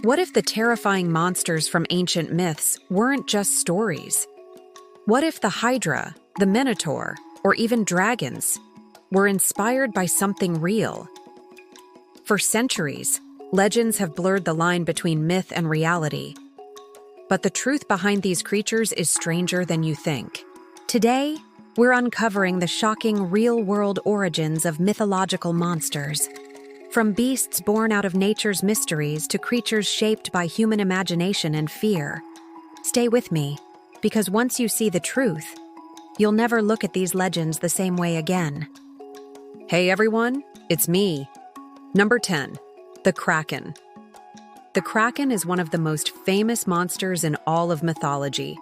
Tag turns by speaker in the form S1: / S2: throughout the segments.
S1: What if the terrifying monsters from ancient myths weren't just stories? What if the Hydra, the Minotaur, or even dragons were inspired by something real? For centuries, legends have blurred the line between myth and reality. But the truth behind these creatures is stranger than you think. Today, we're uncovering the shocking real-world origins of mythological monsters. From beasts born out of nature's mysteries to creatures shaped by human imagination and fear. Stay with me, because once you see the truth, you'll never look at these legends the same way again. Hey everyone, it's me. Number 10, the Kraken. The Kraken is one of the most famous monsters in all of mythology.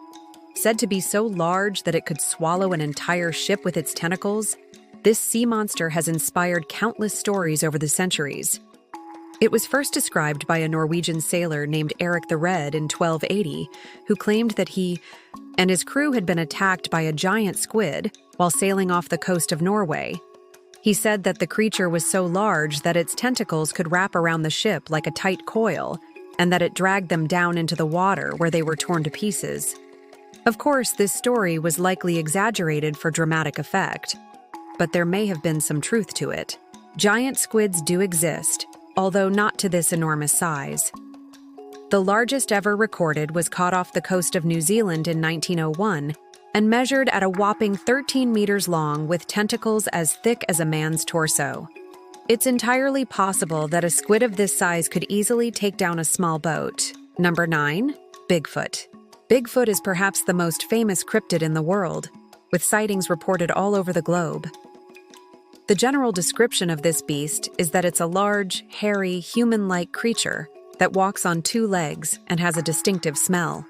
S1: Said to be so large that it could swallow an entire ship with its tentacles, this sea monster has inspired countless stories over the centuries. It was first described by a Norwegian sailor named Eric the Red in 1280, who claimed that he and his crew had been attacked by a giant squid while sailing off the coast of Norway. He said that the creature was so large that its tentacles could wrap around the ship like a tight coil, and that it dragged them down into the water where they were torn to pieces. Of course, this story was likely exaggerated for dramatic effect, but there may have been some truth to it. Giant squids do exist, although not to this enormous size. The largest ever recorded was caught off the coast of New Zealand in 1901 and measured at a whopping 13 meters long with tentacles as thick as a man's torso. It's entirely possible that a squid of this size could easily take down a small boat. Number 9, Bigfoot. Bigfoot is perhaps the most famous cryptid in the world, with sightings reported all over the globe. The general description of this beast is that it's a large, hairy, human-like creature that walks on two legs and has a distinctive smell.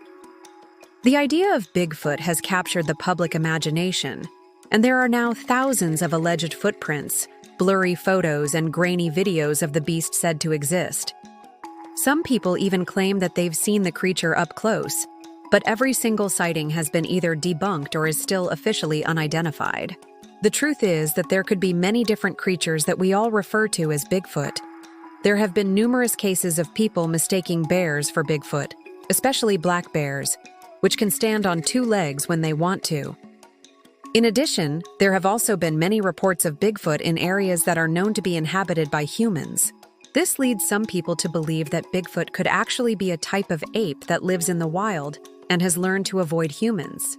S1: The idea of Bigfoot has captured the public imagination, and there are now thousands of alleged footprints, blurry photos, and grainy videos of the beast said to exist. Some people even claim that they've seen the creature up close, but every single sighting has been either debunked or is still officially unidentified. The truth is that there could be many different creatures that we all refer to as Bigfoot. There have been numerous cases of people mistaking bears for Bigfoot, especially black bears, which can stand on two legs when they want to. In addition, there have also been many reports of Bigfoot in areas that are known to be inhabited by humans. This leads some people to believe that Bigfoot could actually be a type of ape that lives in the wild and has learned to avoid humans.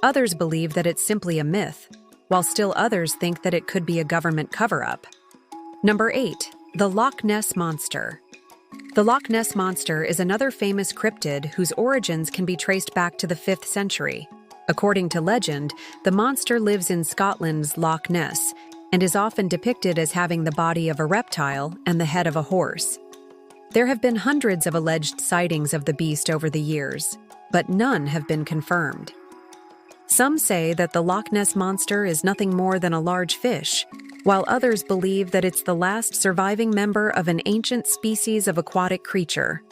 S1: Others believe that it's simply a myth, while still others think that it could be a government cover-up. Number 8, the Loch Ness Monster. The Loch Ness Monster is another famous cryptid whose origins can be traced back to the 5th century. According to legend, the monster lives in Scotland's Loch Ness and is often depicted as having the body of a reptile and the head of a horse. There have been hundreds of alleged sightings of the beast over the years, but none have been confirmed. Some say that the Loch Ness Monster is nothing more than a large fish, while others believe that it's the last surviving member of an ancient species of aquatic creature.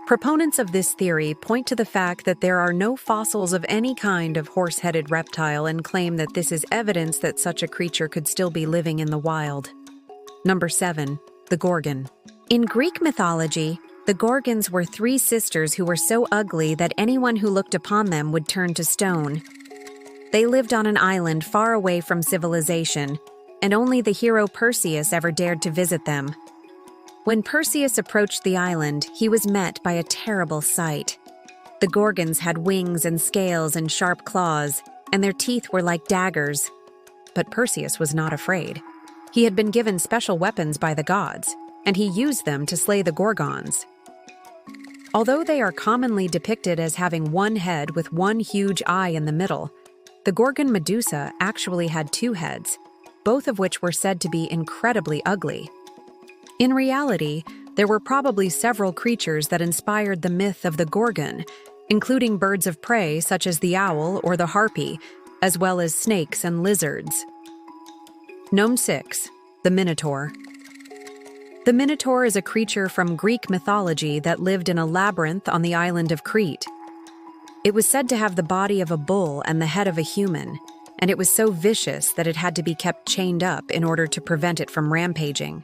S1: Proponents of this theory point to the fact that there are no fossils of any kind of horse-headed reptile and claim that this is evidence that such a creature could still be living in the wild. Number 7, the Gorgon. In Greek mythology, the Gorgons were 3 sisters who were so ugly that anyone who looked upon them would turn to stone. They lived on an island far away from civilization, and only the hero Perseus ever dared to visit them. When Perseus approached the island, he was met by a terrible sight. The Gorgons had wings and scales and sharp claws, and their teeth were like daggers. But Perseus was not afraid. He had been given special weapons by the gods, and he used them to slay the Gorgons. Although they are commonly depicted as having one head with one huge eye in the middle, the Gorgon Medusa actually had 2 heads, both of which were said to be incredibly ugly. In reality, there were probably several creatures that inspired the myth of the Gorgon, including birds of prey such as the owl or the harpy, as well as snakes and lizards. Number 6, the Minotaur. The Minotaur is a creature from Greek mythology that lived in a labyrinth on the island of Crete. It was said to have the body of a bull and the head of a human, and it was so vicious that it had to be kept chained up in order to prevent it from rampaging.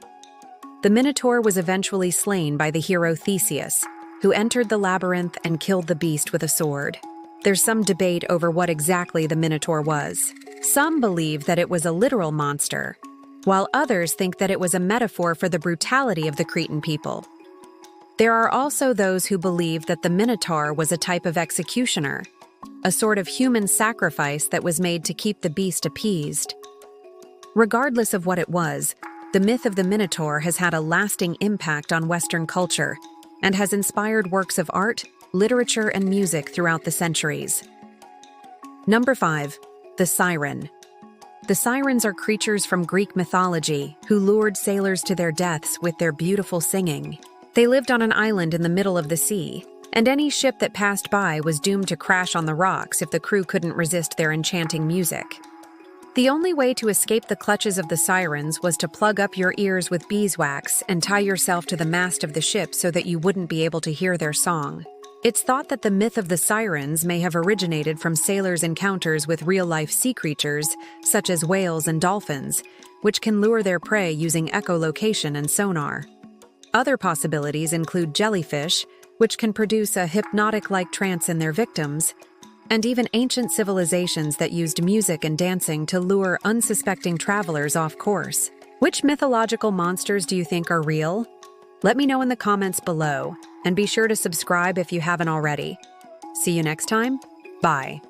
S1: The Minotaur was eventually slain by the hero Theseus, who entered the labyrinth and killed the beast with a sword. There's some debate over what exactly the Minotaur was. Some believe that it was a literal monster, while others think that it was a metaphor for the brutality of the Cretan people. There are also those who believe that the Minotaur was a type of executioner, a sort of human sacrifice that was made to keep the beast appeased. Regardless of what it was, the myth of the Minotaur has had a lasting impact on Western culture and has inspired works of art, literature, and music throughout the centuries. Number 5. The Siren. The sirens are creatures from Greek mythology who lured sailors to their deaths with their beautiful singing. They lived on an island in the middle of the sea, and any ship that passed by was doomed to crash on the rocks if the crew couldn't resist their enchanting music. The only way to escape the clutches of the sirens was to plug up your ears with beeswax and tie yourself to the mast of the ship so that you wouldn't be able to hear their song. It's thought that the myth of the sirens may have originated from sailors' encounters with real-life sea creatures, such as whales and dolphins, which can lure their prey using echolocation and sonar. Other possibilities include jellyfish, which can produce a hypnotic-like trance in their victims, and even ancient civilizations that used music and dancing to lure unsuspecting travelers off course. Which mythological monsters do you think are real? Let me know in the comments below, and be sure to subscribe if you haven't already. See you next time. Bye.